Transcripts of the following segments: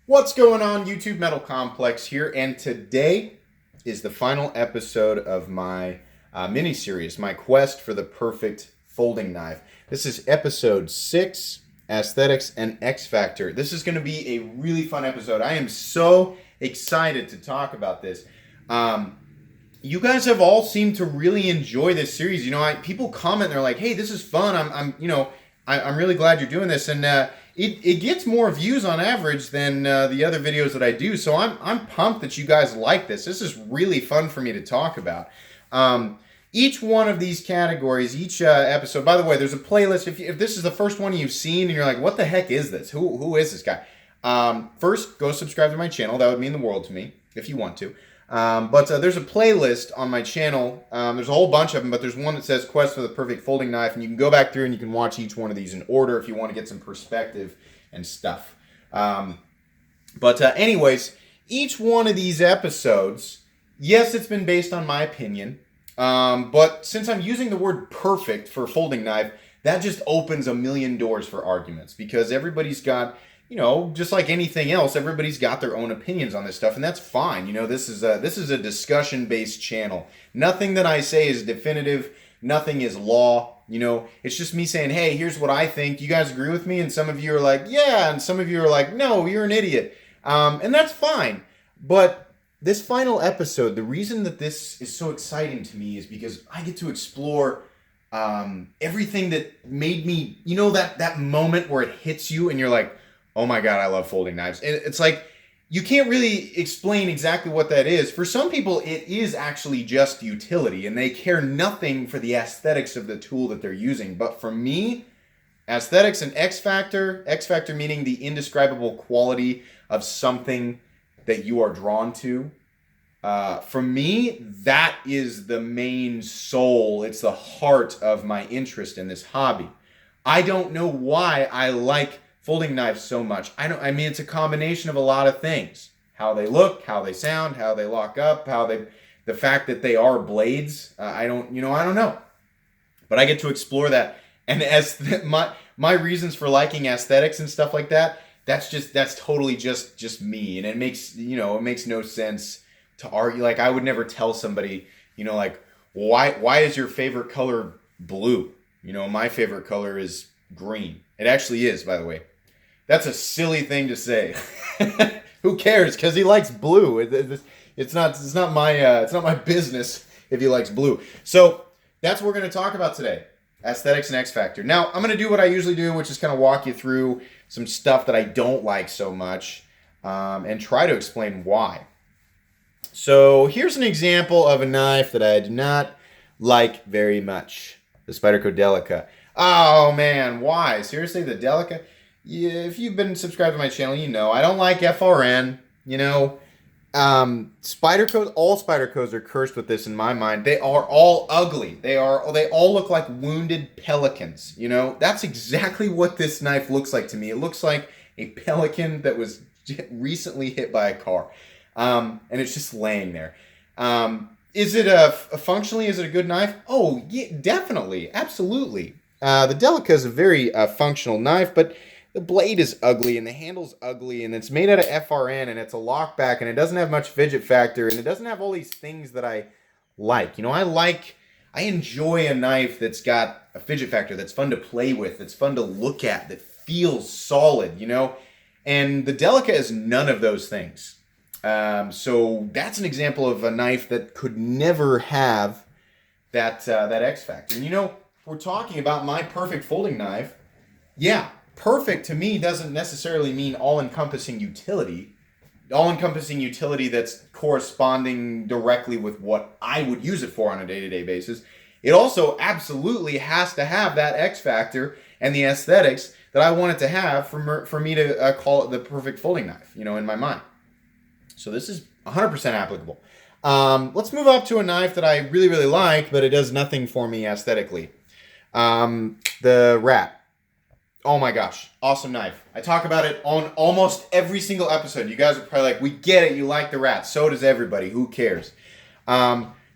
What's going on, YouTube? Metal Complex here, and today is the final episode of my mini-series, my quest for the perfect folding knife. This is episode 6, Aesthetics and X Factor. This is going to be a really fun episode. I am so excited to talk about this. You guys have all seemed to really enjoy this series. You know, people comment, they're like, "Hey, this is fun. I'm really glad you're doing this," and it gets more views on average than the other videos that I do. So I'm pumped that you guys like this. This is really fun for me to talk about. Each one of these categories, each episode. By the way, there's a playlist. If this is the first one you've seen and you're like, "What the heck is this? Who is this guy?" First, go subscribe to my channel. That would mean the world to me if you want to. But there's a playlist on my channel. There's a whole bunch of them, but there's one that says Quest for the Perfect Folding Knife, and you can go back through and you can watch each one of these in order if you want to get some perspective and stuff. Anyways, each one of these episodes, yes, it's been based on my opinion, but since I'm using the word perfect for folding knife, that just opens a million doors for arguments, because everybody's got, you know, just like anything else, everybody's got their own opinions on this stuff, and that's fine. You know, this is a discussion-based channel. Nothing that I say is definitive. Nothing is law. You know, it's just me saying, hey, here's what I think. You guys agree with me? And some of you are like, yeah, and some of you are like, no, you're an idiot. And that's fine. But this final episode, the reason that this is so exciting to me is because I get to explore everything that made me, you know, that moment where it hits you and you're like, oh my God, I love folding knives. And it's like, you can't really explain exactly what that is. For some people, it is actually just utility, and they care nothing for the aesthetics of the tool that they're using. But for me, aesthetics and X Factor meaning the indescribable quality of something that you are drawn to. For me, that is the main soul. It's the heart of my interest in this hobby. I don't know why I like folding knives so much. I mean, it's a combination of a lot of things. How they look, how they sound, how they lock up, the fact that they are blades. I don't know. But I get to explore that. And my reasons for liking aesthetics and stuff like that, that's totally just me. And it makes no sense to argue. Like, I would never tell somebody, you know, like, why is your favorite color blue? You know, my favorite color is green. It actually is, by the way. That's a silly thing to say. Who cares? Because he likes blue. It's not my business if he likes blue. So that's what we're going to talk about today: aesthetics and X Factor. Now, I'm going to do what I usually do, which is kind of walk you through some stuff that I don't like so much, and try to explain why. So here's an example of a knife that I do not like very much: the Spyderco Delica. Oh man, why? Seriously, the Delica? Yeah, if you've been subscribed to my channel, you know I don't like FRN. You know, Spydercos. All Spydercos are cursed with this in my mind. They are all ugly. They all look like wounded pelicans. You know, that's exactly what this knife looks like to me. It looks like a pelican that was recently hit by a car, and it's just laying there. Is it functionally? Is it a good knife? Oh, yeah, definitely, absolutely. The Delica is a very functional knife, but the blade is ugly and the handle's ugly, and it's made out of FRN, and it's a lockback, and it doesn't have much fidget factor, and it doesn't have all these things that I like. You know, I enjoy a knife that's got a fidget factor, that's fun to play with, that's fun to look at, that feels solid, you know? And the Delica is none of those things. So that's an example of a knife that could never have that X Factor. And you know, if we're talking about my perfect folding knife, yeah, perfect to me doesn't necessarily mean all-encompassing utility. All-encompassing utility that's corresponding directly with what I would use it for on a day-to-day basis. It also absolutely has to have that X Factor and the aesthetics that I want it to have for me to call it the perfect folding knife, you know, in my mind. So this is 100% applicable. Let's move up to a knife that I really, really like, but it does nothing for me aesthetically. The Rat. Oh my gosh, awesome knife. I talk about it on almost every single episode. You guys are probably like, we get it, you like the Rat. So does everybody, who cares?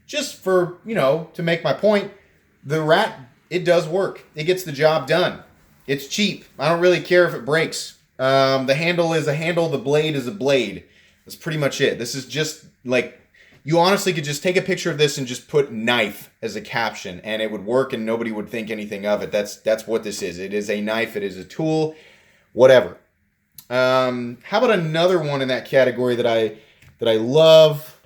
Just for, you know, to make my point, the Rat, it does work. It gets the job done. It's cheap. I don't really care if it breaks. The handle is a handle. The blade is a blade. That's pretty much it. This is just like, you honestly could just take a picture of this and just put knife as a caption and it would work and nobody would think anything of it. That's what this is. It is a knife. It is a tool, whatever. How about another one in that category that I love,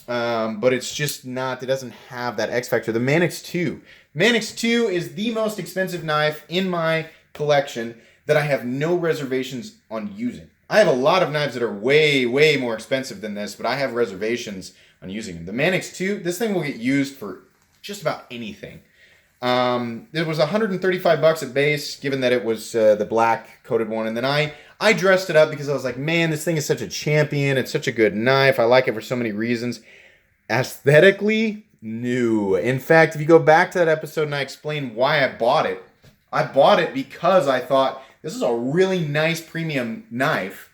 but it's just not, it doesn't have that X factor. The Manix 2. Manix 2 is the most expensive knife in my collection that I have no reservations on using. I have a lot of knives that are way, way more expensive than this, but I have reservations on using them. The Manix 2, this thing will get used for just about anything. It was $135 at base, given that it was the black coated one. And then I dressed it up because I was like, man, this thing is such a champion. It's such a good knife. I like it for so many reasons. Aesthetically, no. In fact, if you go back to that episode and I explain why I bought it because I thought this is a really nice premium knife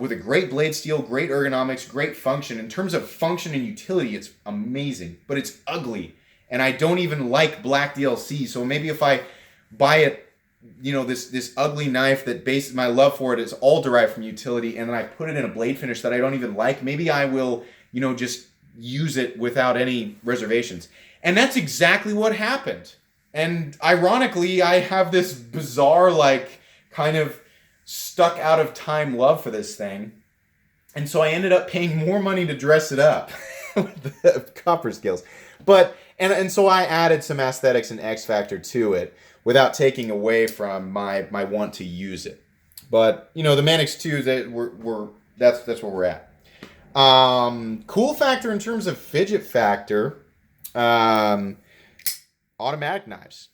with a great blade steel, great ergonomics, great function. In terms of function and utility, it's amazing, but it's ugly. And I don't even like black DLC. So maybe if I buy it, this ugly knife that bases my love for it is all derived from utility, and then I put it in a blade finish that I don't even like, maybe I will, just use it without any reservations. And that's exactly what happened. And ironically, I have this bizarre, kind of stuck out of time love for this thing. And so I ended up paying more money to dress it up with the copper scales. But, and so I added some aesthetics and X factor to it without taking away from my want to use it. But, the Manix 2, that's where we're at. Cool factor in terms of fidget factor, automatic knives.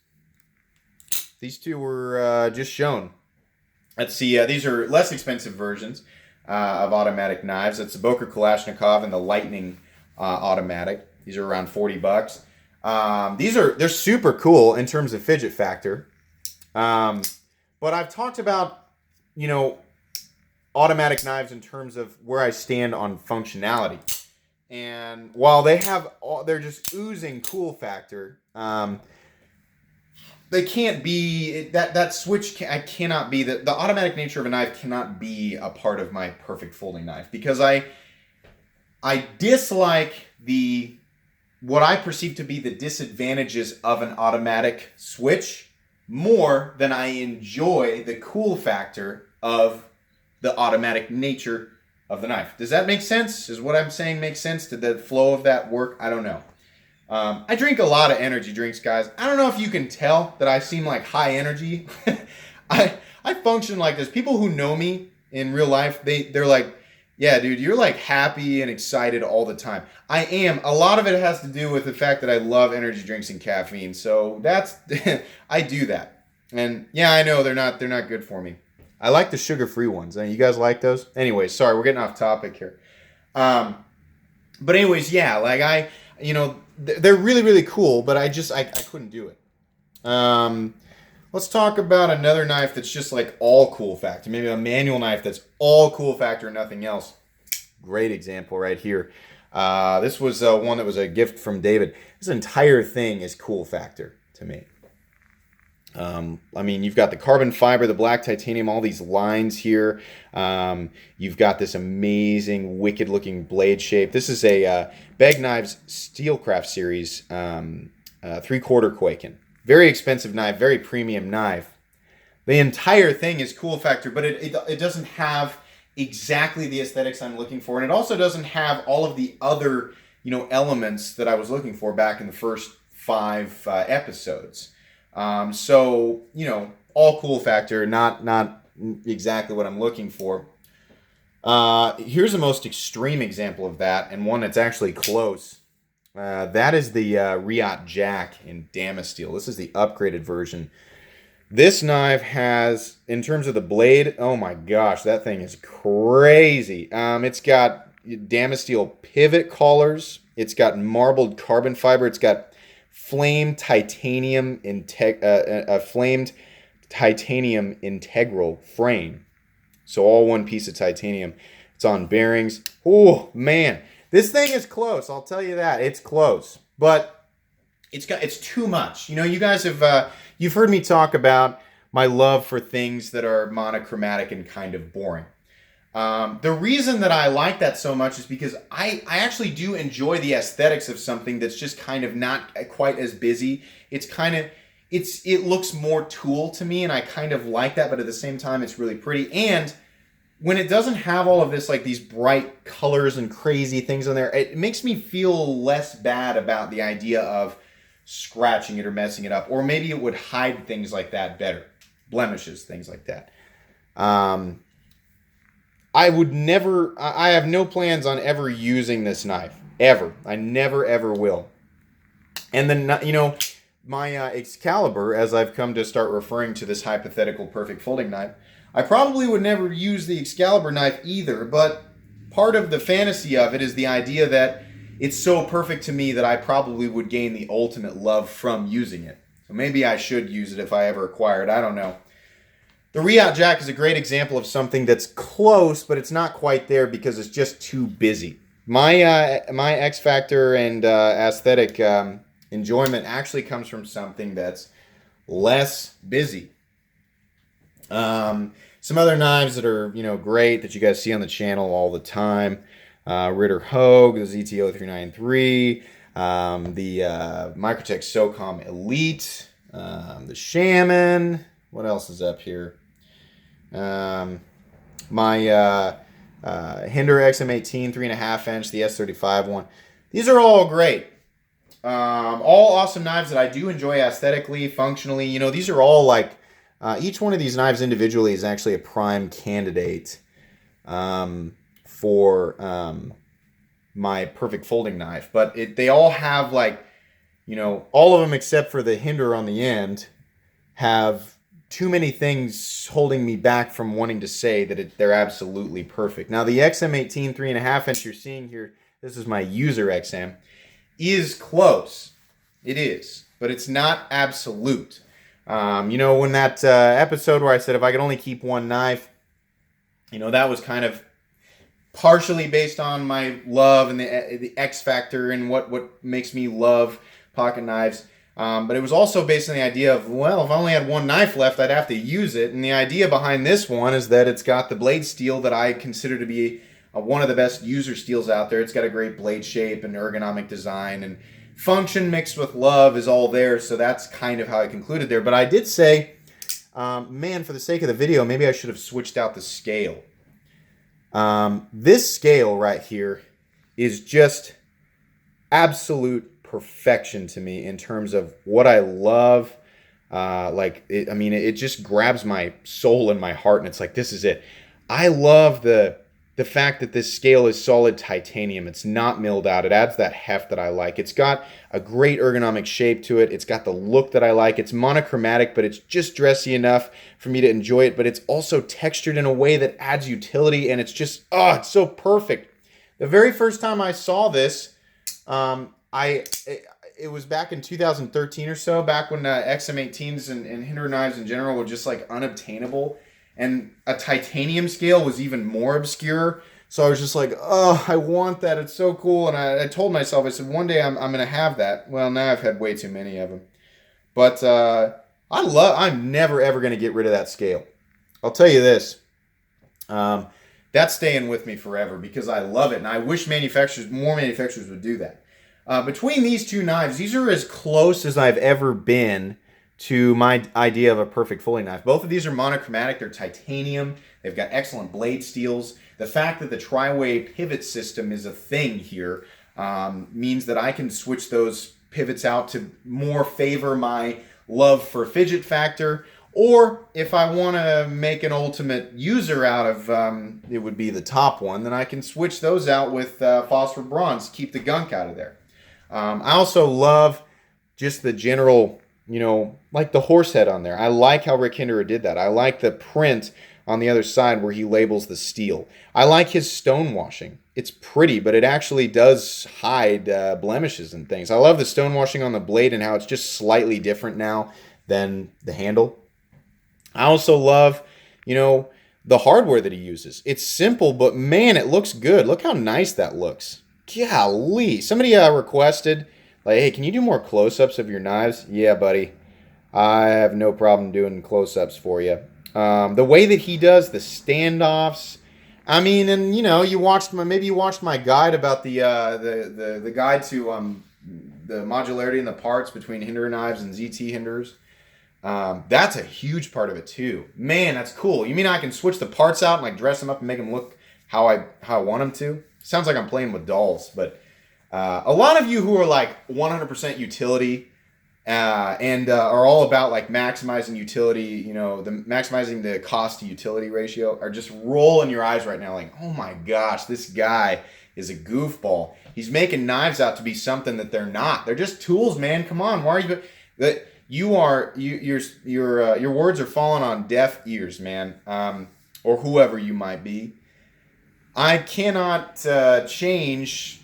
These two were just shown. Let's see, these are less expensive versions of automatic knives. It's the Boker Kalashnikov and the Lightning automatic. These are around $40. They're super cool in terms of fidget factor. But I've talked about, automatic knives in terms of where I stand on functionality. And while they're just oozing cool factor, they can't be, that switch, I cannot be, the automatic nature of a knife cannot be a part of my perfect folding knife, because I dislike what I perceive to be the disadvantages of an automatic switch more than I enjoy the cool factor of the automatic nature of the knife. Does that make sense? Does what I'm saying make sense? Did the flow of that work? I don't know. I drink a lot of energy drinks, guys. I don't know if you can tell that I seem like high energy. I function like this. People who know me in real life, they're like, yeah, dude, you're like happy and excited all the time. I am. A lot of it has to do with the fact that I love energy drinks and caffeine. So that's I do that. And yeah, I know they're not good for me. I like the sugar-free ones. You guys like those? Anyways, sorry, we're getting off topic here. But anyways, yeah, they're really, really cool, but I couldn't do it. Let's talk about another knife that's just like all cool factor. Maybe a manual knife that's all cool factor and nothing else. Great example right here. This was one that was a gift from David. This entire thing is cool factor to me. You've got the carbon fiber, the black titanium, all these lines here. You've got this amazing, wicked-looking blade shape. This is a Beg Knives Steelcraft Series 3/4 Quaken. Very expensive knife, very premium knife. The entire thing is cool factor, but it doesn't have exactly the aesthetics I'm looking for, and it also doesn't have all of the other elements that I was looking for back in the first 5 episodes. So all cool factor, not exactly what I'm looking for. Here's the most extreme example of that, and one that's actually close. That is the Riot Jack in Damasteel. This is the upgraded version. This knife has, in terms of the blade, oh my gosh, that thing is crazy. It's got Damasteel pivot collars. It's got marbled carbon fiber. It's got flamed titanium flamed titanium integral frame. So all one piece of titanium. It's on bearings. Oh man, this thing is close. I'll tell you that. It's close. But it's too much. You guys have you've heard me talk about my love for things that are monochromatic and kind of boring. The reason that I like that so much is because I actually do enjoy the aesthetics of something that's just kind of not quite as busy. It looks more tool to me, and I kind of like that, but at the same time it's really pretty. And when it doesn't have all of this, like these bright colors and crazy things on there, it makes me feel less bad about the idea of scratching it or messing it up. Or maybe it would hide things like that better. Blemishes, things like that. I have no plans on ever using this knife. Ever. I never, ever will. And then, my Excalibur, as I've come to start referring to this hypothetical perfect folding knife, I probably would never use the Excalibur knife either, but part of the fantasy of it is the idea that it's so perfect to me that I probably would gain the ultimate love from using it. So maybe I should use it if I ever acquire it. I don't know. The Riot Jack is a great example of something that's close, but it's not quite there because it's just too busy. My X Factor and aesthetic enjoyment actually comes from something that's less busy. Some other knives that are, great that you guys see on the channel all the time. Ritter Hogue, the ZTO393, the Microtech SOCOM Elite, the Shaman. What else is up here? My Hinder XM18 3.5 inch, the S35 one. These are all great. All awesome knives that I do enjoy aesthetically, functionally. These are all like, each one of these knives individually is actually a prime candidate for my perfect folding knife. But they all have all of them except for the Hinder on the end have too many things holding me back from wanting to say that they're absolutely perfect. Now the XM18 3.5 inch you're seeing here, this is my user XM, is close. It is, but it's not absolute. When that episode where I said if I could only keep one knife, that was kind of partially based on my love and the X factor and what makes me love pocket knives. But it was also based on the idea of, well, if I only had one knife left, I'd have to use it. And the idea behind this one is that it's got the blade steel that I consider to be one of the best user steels out there. It's got a great blade shape and ergonomic design, and function mixed with love is all there. So that's kind of how I concluded there. But I did say, man, for the sake of the video, maybe I should have switched out the scale. This scale right here is just absolute perfection to me in terms of what I love. It just grabs my soul and my heart, and it's like, this is it. I love the fact that this scale is solid titanium. It's not milled out. It adds that heft that I like. It's got a great ergonomic shape to it. It's got the look that I like. It's monochromatic, but it's just dressy enough for me to enjoy it. But it's also textured in a way that adds utility, and it's just, it's so perfect. The very first time I saw this, it was back in 2013 or so, back when XM18s and Hinder knives in general were just like unobtainable. And a titanium scale was even more obscure. So I was just like, oh, I want that. It's so cool. And I told myself, I said, one day I'm going to have that. Well, now I've had way too many of them. But I'm never, ever going to get rid of that scale. I'll tell you this. That's staying with me forever because I love it. And I wish more manufacturers would do that. Between these two knives, these are as close as I've ever been to my idea of a perfect folding knife. Both of these are monochromatic. They're titanium. They've got excellent blade steels. The fact that the tri-way pivot system is a thing here means that I can switch those pivots out to more favor my love for fidget factor. Or if I want to make an ultimate user out of, it would be the top one, then I can switch those out with phosphor bronze, keep the gunk out of there. I also love just the general, like the horse head on there. I like how Rick Hinderer did that. I like the print on the other side where he labels the steel. I like his stonewashing. It's pretty, but it actually does hide blemishes and things. I love the stonewashing on the blade and how it's just slightly different now than the handle. I also love, the hardware that he uses. It's simple, but man, it looks good. Look how nice that looks. Golly. Somebody requested, like, hey, can you do more close-ups of your knives? Yeah, buddy. I have no problem doing close-ups for you. The way that he does the standoffs, I mean, and you watched maybe you watched my guide about the guide to the modularity in the parts between Hinderer knives and ZT Hinderers. That's a huge part of it too. Man, that's cool. You mean I can switch the parts out and like dress them up and make them look how I want them to? Sounds like I'm playing with dolls, but a lot of you who are like 100% utility and are all about like maximizing utility, maximizing the cost to utility ratio, are just rolling your eyes right now like, oh my gosh, this guy is a goofball. He's making knives out to be something that they're not. They're just tools, man. Come on, why are you? That your words are falling on deaf ears, man, or whoever you might be. I cannot change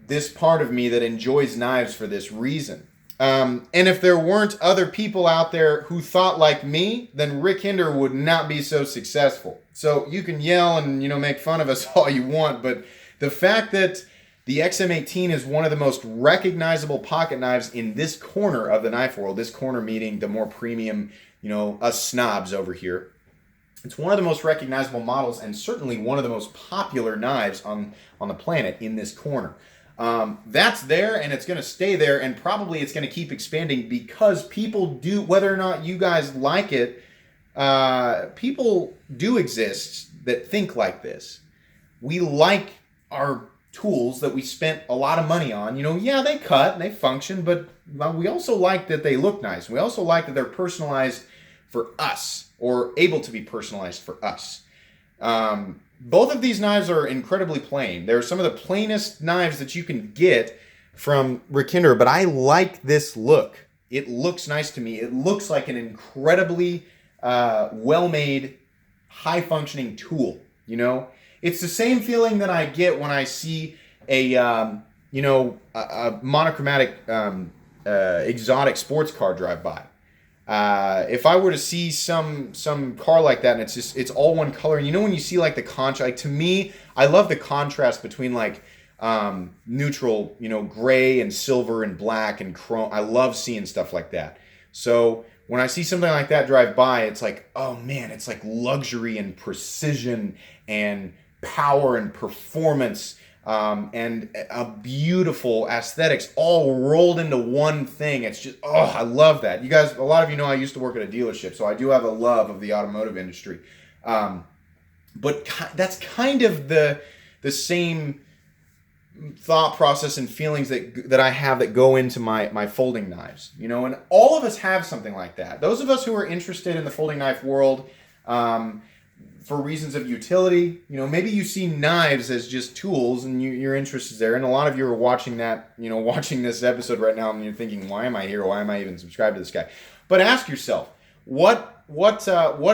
this part of me that enjoys knives for this reason. And if there weren't other people out there who thought like me, then Rick Hinder would not be so successful. So you can yell and make fun of us all you want, but the fact that the XM18 is one of the most recognizable pocket knives in this corner of the knife world, this corner meaning the more premium, us snobs over here. It's one of the most recognizable models and certainly one of the most popular knives on the planet in this corner. That's there and it's going to stay there, and probably it's going to keep expanding because people do, whether or not you guys like it, people do exist that think like this. We like our tools that we spent a lot of money on. Yeah, they cut and they function, but we also like that they look nice. We also like that they're personalized for us, or able to be personalized for us. Both of these knives are incredibly plain. They're some of the plainest knives that you can get from Rick Hinder, but I like this look. It looks nice to me. It looks like an incredibly well-made, high-functioning tool, It's the same feeling that I get when I see a monochromatic exotic sports car drive by. If I were to see some car like that and it's all one color, and when you see like the contrast, like to me, I love the contrast between like neutral, gray and silver and black and chrome. I love seeing stuff like that. So when I see something like that drive by, it's like, oh man, it's like luxury and precision and power and performance and a beautiful aesthetics all rolled into one thing. It's just, I love that. You guys, a lot of you know I used to work at a dealership, so I do have a love of the automotive industry. But that's kind of the same thought process and feelings that I have that go into my folding knives, and all of us have something like that. Those of us who are interested in the folding knife world, for reasons of utility, maybe you see knives as just tools and your interest is there. And a lot of you are watching that, watching this episode right now and you're thinking, why am I here? Why am I even subscribed to this guy? But ask yourself, what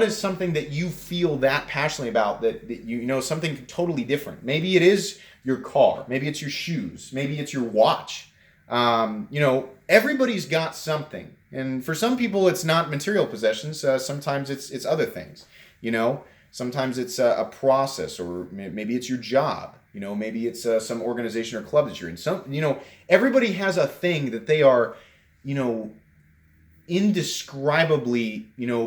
is something that you feel that passionately about that something totally different? Maybe it is your car. Maybe it's your shoes. Maybe it's your watch. Everybody's got something. And for some people, it's not material possessions. Sometimes it's other things, Sometimes it's a process, or maybe it's your job. Maybe it's some organization or club that you're in. Everybody has a thing that they are, indescribably,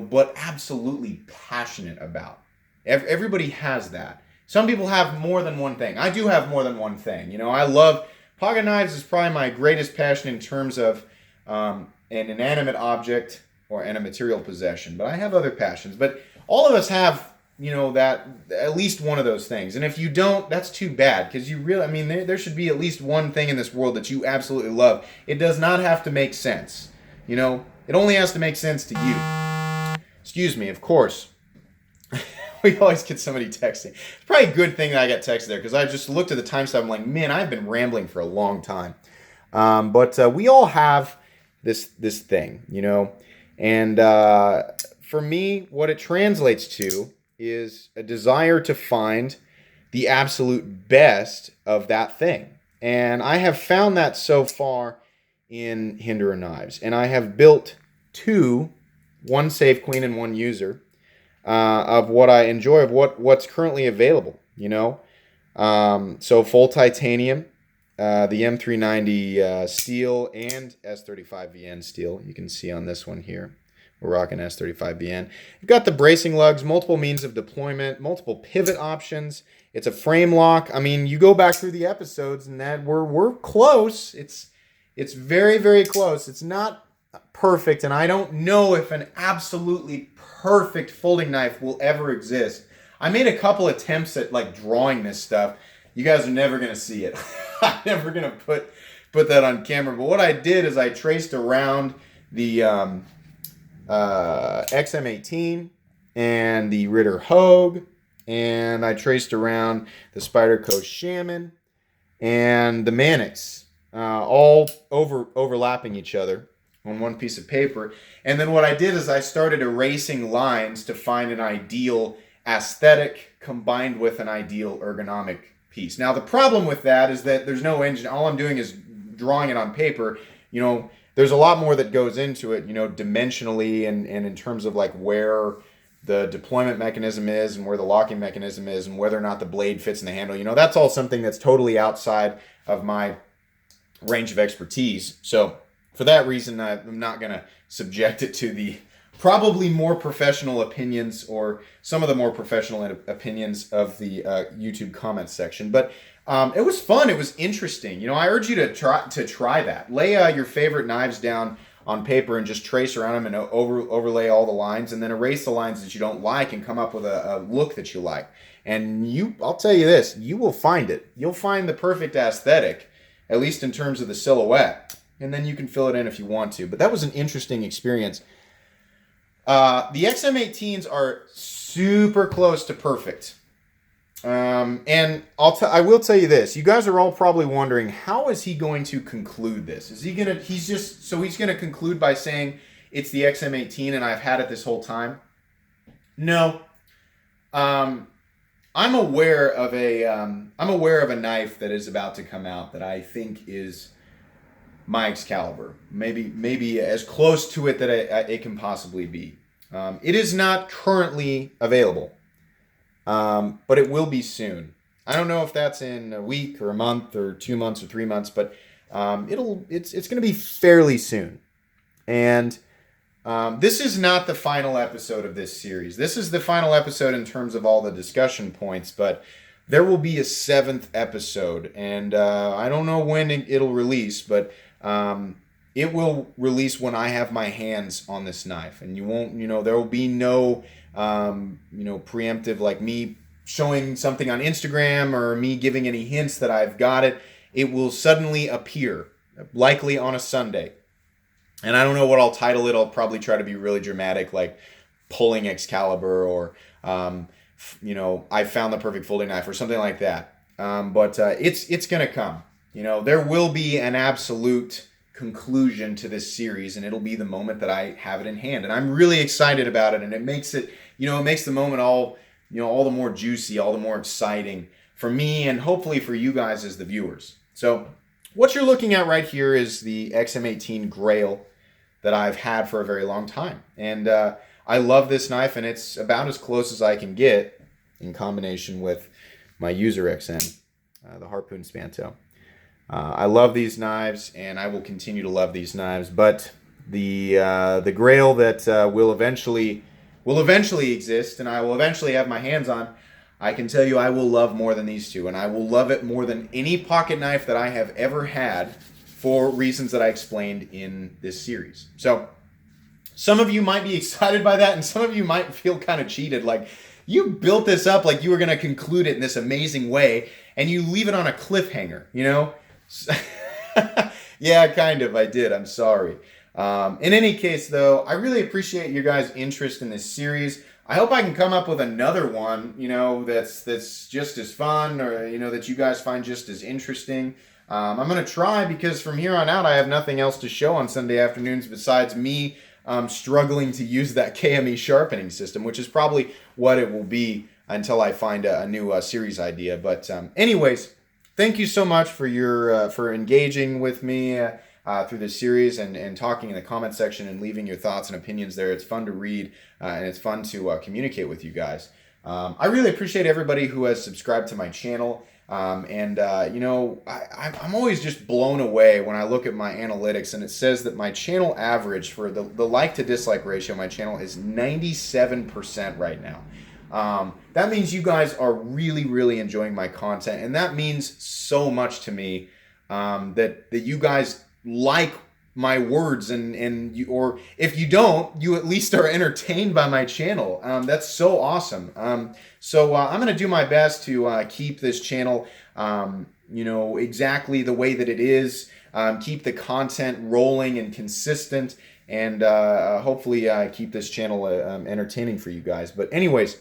but absolutely passionate about. Everybody has that. Some people have more than one thing. I do have more than one thing. I love pocket knives is probably my greatest passion in terms of an inanimate object and a material possession. But I have other passions. But all of us have that at least one of those things. And if you don't, that's too bad, because there should be at least one thing in this world that you absolutely love. It does not have to make sense. It only has to make sense to you. Excuse me, of course. We always get somebody texting. It's probably a good thing that I got texted there, because I just looked at the timestamp. I'm like, man, I've been rambling for a long time. But we all have this thing, And for me, what it translates to is a desire to find the absolute best of that thing. And I have found that so far in Hinderer knives. And I have built two, one Save Queen and one User, of what I enjoy, of what's currently available, So full titanium, the M390 steel and S35VN steel, you can see on this one here. We're rocking S35BN. You've got the bracing lugs, multiple means of deployment, multiple pivot options. It's a frame lock. I mean, you go back through the episodes and that we're close. It's very, very close. It's not perfect, and I don't know if an absolutely perfect folding knife will ever exist. I made a couple attempts at like drawing this stuff. You guys are never gonna see it. I'm never gonna put that on camera. But what I did is I traced around the XM18 and the Ritter Hogue, and I traced around the Spyderco Shaman and the Mannix, all overlapping each other on one piece of paper. And then what I did is I started erasing lines to find an ideal aesthetic combined with an ideal ergonomic piece. Now the problem with that is that there's no engine. All I'm doing is drawing it on paper. You know, there's a lot more that goes into it, you know, dimensionally and in terms of like where the deployment mechanism is and where the locking mechanism is and whether or not the blade fits in the handle. You know, that's all something that's totally outside of my range of expertise. So for that reason, I'm not going to subject it to the probably more professional opinions or some of the more professional opinions of the YouTube comments section. But it was fun. It was interesting. You know, I urge you to try that. Lay your favorite knives down on paper and just trace around them and overlay all the lines, and then erase the lines that you don't like and come up with a look that you like. And I'll tell you this, you will find it. You'll find the perfect aesthetic, at least in terms of the silhouette. And then you can fill it in if you want to. But that was an interesting experience. The XM18s are super close to perfect. And I will tell you this. You guys are all probably wondering, how is he going to conclude this? He's going to conclude by saying it's the XM18 and I've had it this whole time? No. I'm aware of a knife that is about to come out that I think is my Excalibur, maybe as close to it that it can possibly be. It is not currently available, but it will be soon. I don't know if that's in a week or a month or 2 months or 3 months, but it's going to be fairly soon. And this is not the final episode of this series. This is the final episode in terms of all the discussion points, but there will be a 7th episode, and I don't know when it'll release, but it will release when I have my hands on this knife, and there will be no, preemptive, like me showing something on Instagram or me giving any hints that I've got it. It will suddenly appear, likely on a Sunday. And I don't know what I'll title it. I'll probably try to be really dramatic, like pulling Excalibur or, I found the perfect folding knife or something like that. But it's going to come. You know, there will be an absolute conclusion to this series, and it'll be the moment that I have it in hand. And I'm really excited about it, and it makes it, it makes the moment all the more juicy, all the more exciting for me and hopefully for you guys as the viewers. So what you're looking at right here is the XM18 Grail that I've had for a very long time. And I love this knife, and it's about as close as I can get in combination with my User XM, the Harpoon Spanto. I love these knives, and I will continue to love these knives. But the Grail that will eventually exist, and I will eventually have my hands on, I can tell you I will love more than these two, and I will love it more than any pocket knife that I have ever had for reasons that I explained in this series. So some of you might be excited by that, and some of you might feel kind of cheated. Like, you built this up like you were going to conclude it in this amazing way, and you leave it on a cliffhanger, Yeah, kind of. I did. I'm sorry. In any case, though, I really appreciate your guys' interest in this series. I hope I can come up with another one, that's just as fun, or, that you guys find just as interesting. I'm going to try, because from here on out, I have nothing else to show on Sunday afternoons besides me struggling to use that KME sharpening system, which is probably what it will be until I find a new series idea. But anyways, thank you so much for engaging with me through this series and talking in the comment section and leaving your thoughts and opinions there. It's fun to read, and it's fun to communicate with you guys. I really appreciate everybody who has subscribed to my channel. You know, I'm always just blown away when I look at my analytics and it says that my channel average for the like to dislike ratio, my channel is 97% right now. That means you guys are really, really enjoying my content, and that means so much to me, that you guys like my words, and you, or if you don't, you at least are entertained by my channel. That's so awesome. I'm gonna do my best to keep this channel, you know, exactly the way that it is. Keep the content rolling and consistent, and hopefully keep this channel entertaining for you guys. But anyways,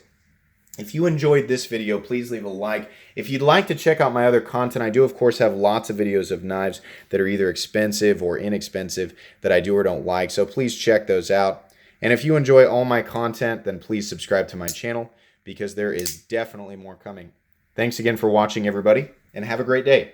if you enjoyed this video, please leave a like. If you'd like to check out my other content, I do, of course, have lots of videos of knives that are either expensive or inexpensive that I do or don't like, so please check those out. And if you enjoy all my content, then please subscribe to my channel, because there is definitely more coming. Thanks again for watching, everybody, and have a great day.